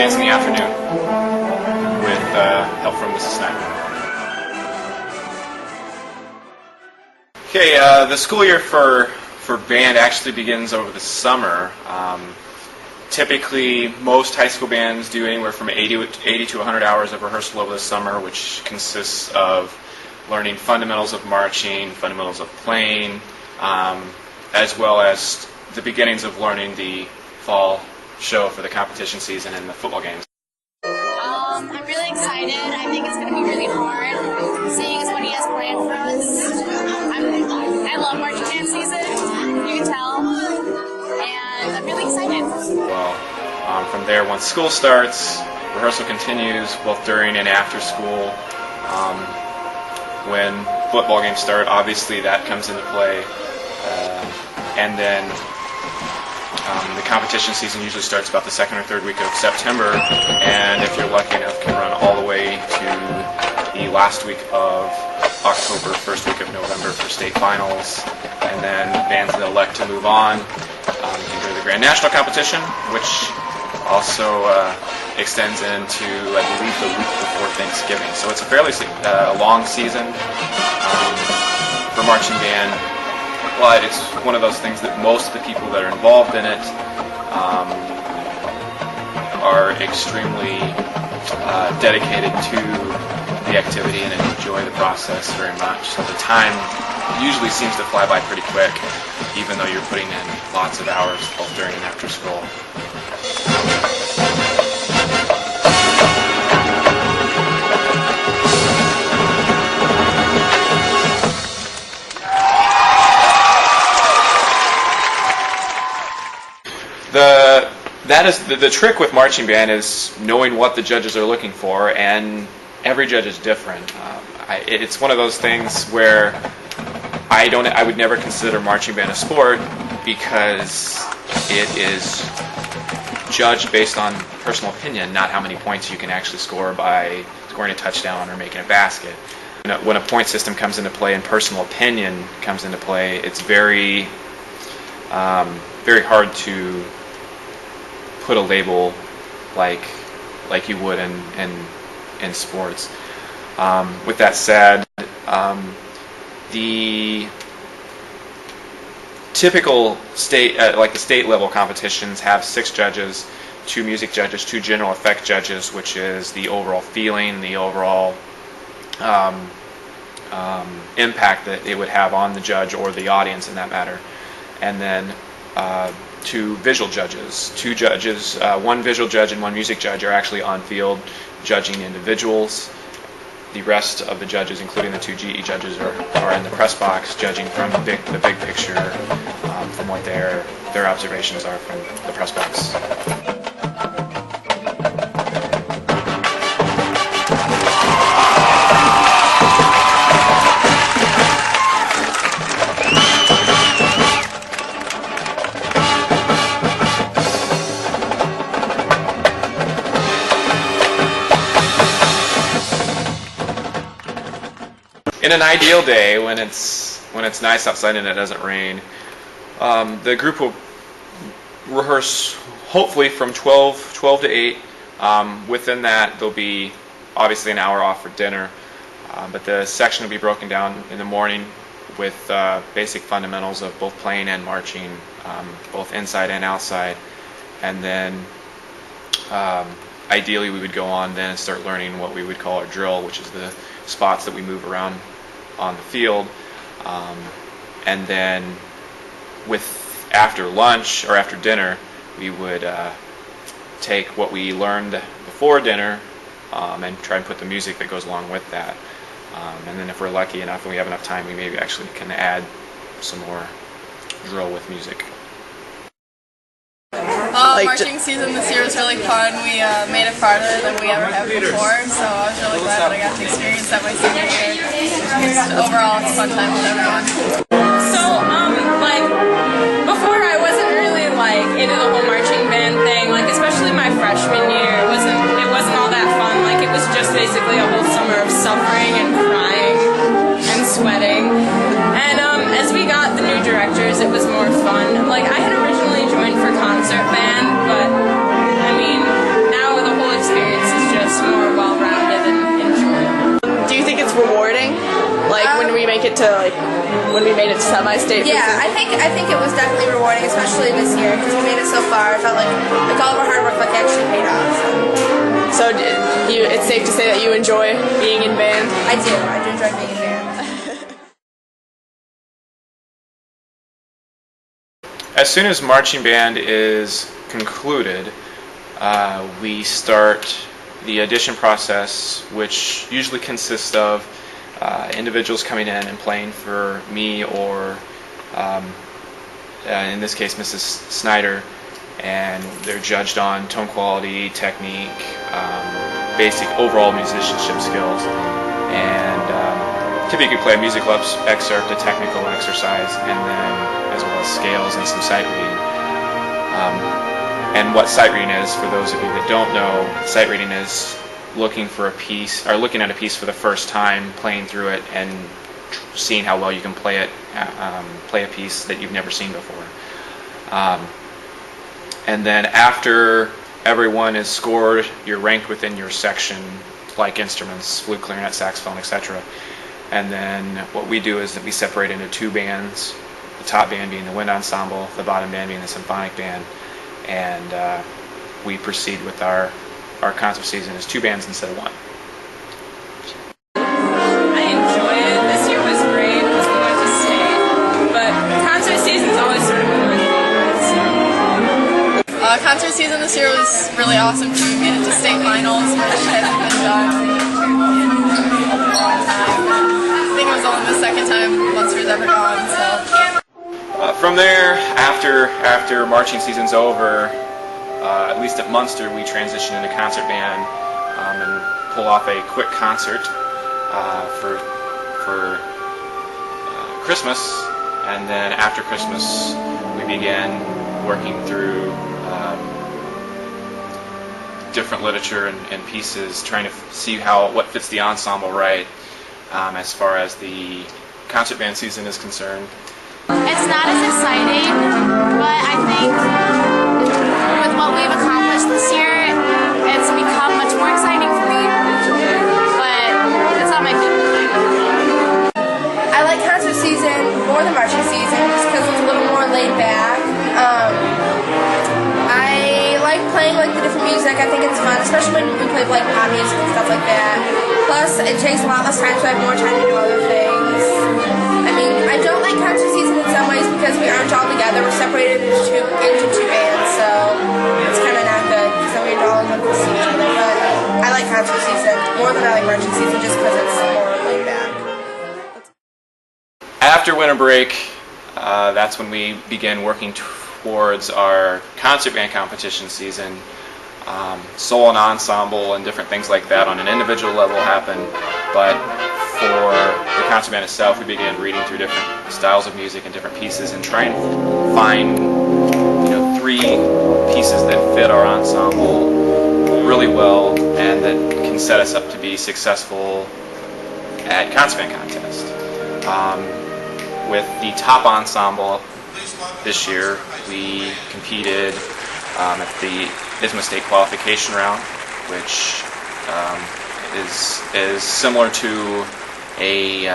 bands in the afternoon with help from Mrs. Snyder. Okay, the school year for band actually begins over the summer. Typically, most high school bands do anywhere from 80 to 100 hours of rehearsal over the summer, which consists of learning fundamentals of marching, fundamentals of playing, as well as the beginnings of learning the fall show for the competition season and the football games. I'm really excited. I think it's going to be really hard, seeing as what he has planned for us. I love marching band season, you can tell, and I'm really excited. Well, from there, once school starts, rehearsal continues both during and after school. When football games start, obviously that comes into play, and then the competition season usually starts about the second or third week of September, and if you're lucky enough, can run all the way to the last week of October, first week of November for state finals, and then bands that elect to move on can go to the Grand National Competition, which also extends into, I believe, the week before Thanksgiving. So it's a fairly long season for marching band, but it's one of those things that most of the people that are involved in it are extremely dedicated to the activity and enjoy the process very much. So the time usually seems to fly by pretty quick, even though you're putting in lots of hours both during and after school. The trick with marching band is knowing what the judges are looking for, and every judge is different. It's one of those things where I would never consider marching band a sport, because it is judged based on personal opinion, not how many points you can actually score by scoring a touchdown or making a basket. When a point system comes into play and personal opinion comes into play, it's very hard to put a label like you would in sports. With that said, the typical state, like the state level competitions, have 6 judges, 2 music judges, 2 general effect judges, which is the overall feeling, the overall impact that it would have on the judge or the audience in that matter, and then 2 visual judges. 2 judges, 1 visual judge and 1 music judge, are actually on field judging individuals. The rest of the judges, including the 2 GE judges, are in the press box judging from the big picture, from what their observations are from the press box. In an ideal day, when it's nice outside and it doesn't rain, the group will rehearse hopefully from 12 to 8. Within that, there'll be obviously an hour off for dinner, but the section will be broken down in the morning with basic fundamentals of both playing and marching, both inside and outside, and then ideally we would go on then and start learning what we would call our drill, which is the spots that we move around on the field, and then after lunch or after dinner, we would take what we learned before dinner and try and put the music that goes along with that, and then if we're lucky enough and we have enough time, we maybe actually can add some more drill with music. Marching season this year was really fun. We made it farther than we ever have before, so I was really glad that I got to experience that my senior year. Overall, it's a fun time with everyone. So, before I wasn't really into the whole marching band thing. Especially my freshman year, it wasn't all that fun. It was just basically a whole summer of suffering and crying and sweating. And as we got the new directors, it was more fun. I had originally joined for concert band, but I mean, now with a state. Yeah, I think it was definitely rewarding, especially this year because we made it so far. I felt like all of our hard work actually paid off. So it's safe to say that you enjoy being in band. I do enjoy being in band. As soon as marching band is concluded, we start the audition process, which usually consists of individuals coming in and playing for me or, in this case, Mrs. Snyder, and they're judged on tone quality, technique, basic overall musicianship skills, and typically play a music excerpt, a technical exercise, and then as well as scales and some sight reading. And what sight reading is, for those of you that don't know, sight reading is looking for a piece, or looking at a piece for the first time, playing through it, and seeing how well you can play it, play a piece that you've never seen before. And then after everyone is scored, you're ranked within your section, like instruments, flute, clarinet, saxophone, etc. And then what we do is that we separate into two bands, the top band being the wind ensemble, the bottom band being the symphonic band, and we proceed with our concert season as two bands instead of one. I enjoy it. This year was great because we went to state, but concert season's always sort of one of my favorites. Concert season this year was really awesome too. We made it to state finals, which hasn't been done in a long time. I think it was only the second time Munster's ever gone. So. From there, after marching season's over, at least at Munster, we transition into concert band and pull off a quick concert for Christmas, and then after Christmas, we began working through different literature and pieces, trying to see what fits the ensemble right as far as the concert band season is concerned. It's not as exciting, but I think with what we've accomplished this year, it's become much more exciting for me. But it's not my favorite. I like concert season more than marching season just because it's a little more laid back. I like playing like the different music. I think it's fun, especially when we play like pop music and stuff like that. Plus, it takes a lot less time, so I have more time to do other things. I mean, I don't like concert season in some ways because we aren't all together. We're separated into two bands, so it's kind of not good because then we all have to see each other. But I like concert season more than I like marching season just because it's more laid back. After winter break, that's when we begin working towards our concert band competition season. Solo and ensemble and different things like that on an individual level happen, but for the concert band itself, we began reading through different styles of music and different pieces and try and find, three pieces that fit our ensemble really well and that can set us up to be successful at concert band contest. With the top ensemble this year, we competed at the ISMA State qualification round, which is similar to a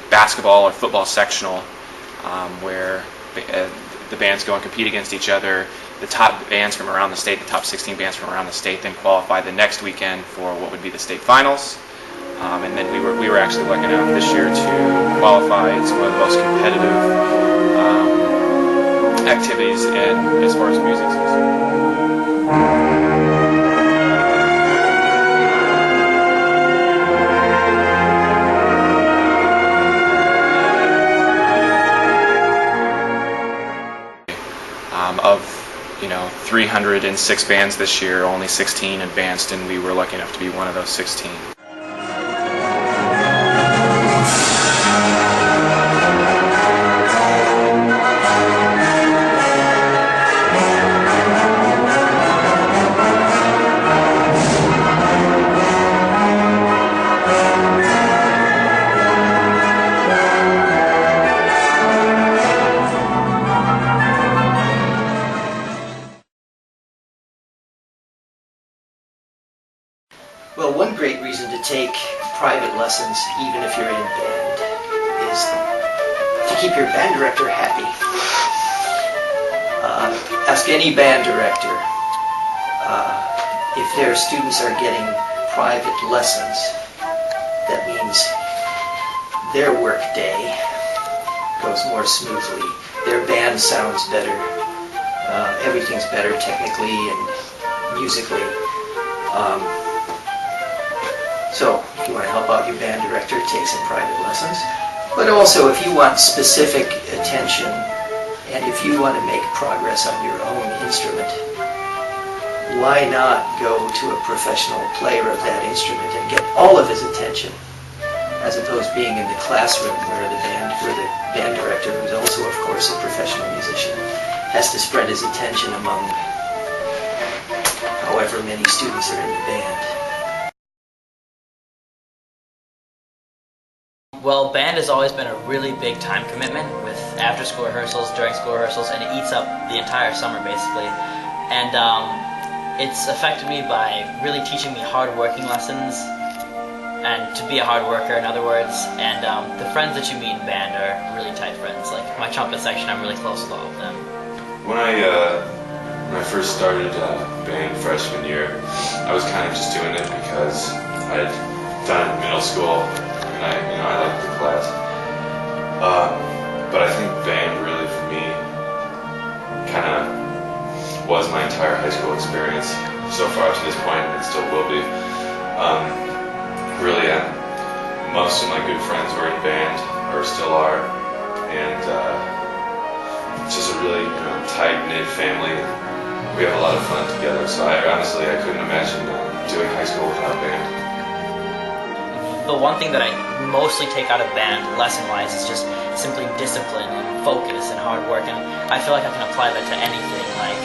basketball or football sectional, where the bands go and compete against each other. The top bands from around the state, the top 16 bands from around the state, then qualify the next weekend for what would be the state finals. And then we were actually lucky enough this year to qualify. It's one of the most competitive activities as far as music is concerned. Of 306 bands this year, only 16 advanced, and we were lucky enough to be one of those 16. Well, one great reason to take private lessons, even if you're in band, is keep your band director happy? Ask any band director if their students are getting private lessons. That means their work day goes more smoothly. Their band sounds better. Everything's better technically and musically. So if you want to help out your band director, take some private lessons. But also if you want specific attention and if you want to make progress on your own instrument, why not go to a professional player of that instrument and get all of his attention, as opposed to being in the classroom where the band director, who's also of course a professional musician, has to spread his attention among however many students are in the band. Well, band has always been a really big time commitment with after-school rehearsals, during school rehearsals, and it eats up the entire summer basically. And it's affected me by really teaching me hard-working lessons and to be a hard worker, in other words. And the friends that you meet in band are really tight friends. Like my trumpet section, I'm really close with all of them. When I first started band freshman year, I was kind of just doing it because I had done it in middle school. I liked the class, but I think band really for me kind of was my entire high school experience so far to this point, and it still will be. Really, most of my good friends were in band, or still are, and it's just a really tight-knit family. We have a lot of fun together, so honestly I couldn't imagine doing high school without band. The one thing that I mostly take out of band, lesson-wise, is just simply discipline and focus and hard work, and I feel like I can apply that to anything, like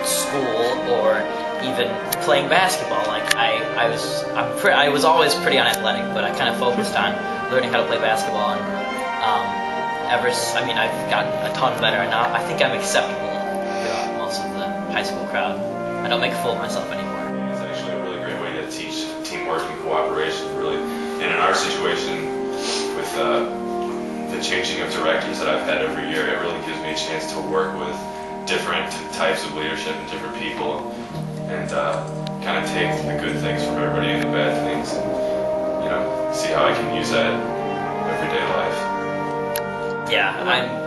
school or even playing basketball. Like I was always pretty unathletic, but I kind of focused on learning how to play basketball, and I've gotten a ton better, and now I think I'm acceptable throughout most of the high school crowd. I don't make a fool of myself anymore. It's actually a really great way to teach teamwork and cooperation, really. And in our situation, with the changing of directors that I've had every year, it really gives me a chance to work with different types of leadership and different people, and kind of take the good things from everybody and the bad things, and see how I can use that in everyday life. Yeah,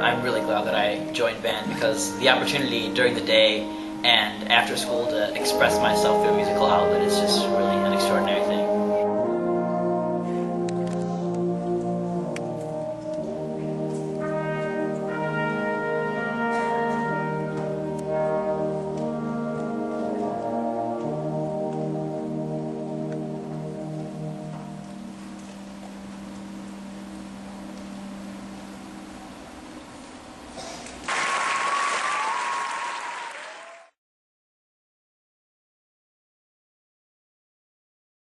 I'm really glad that I joined band, because the opportunity during the day and after school to express myself through a musical outlet is just really an extraordinary thing.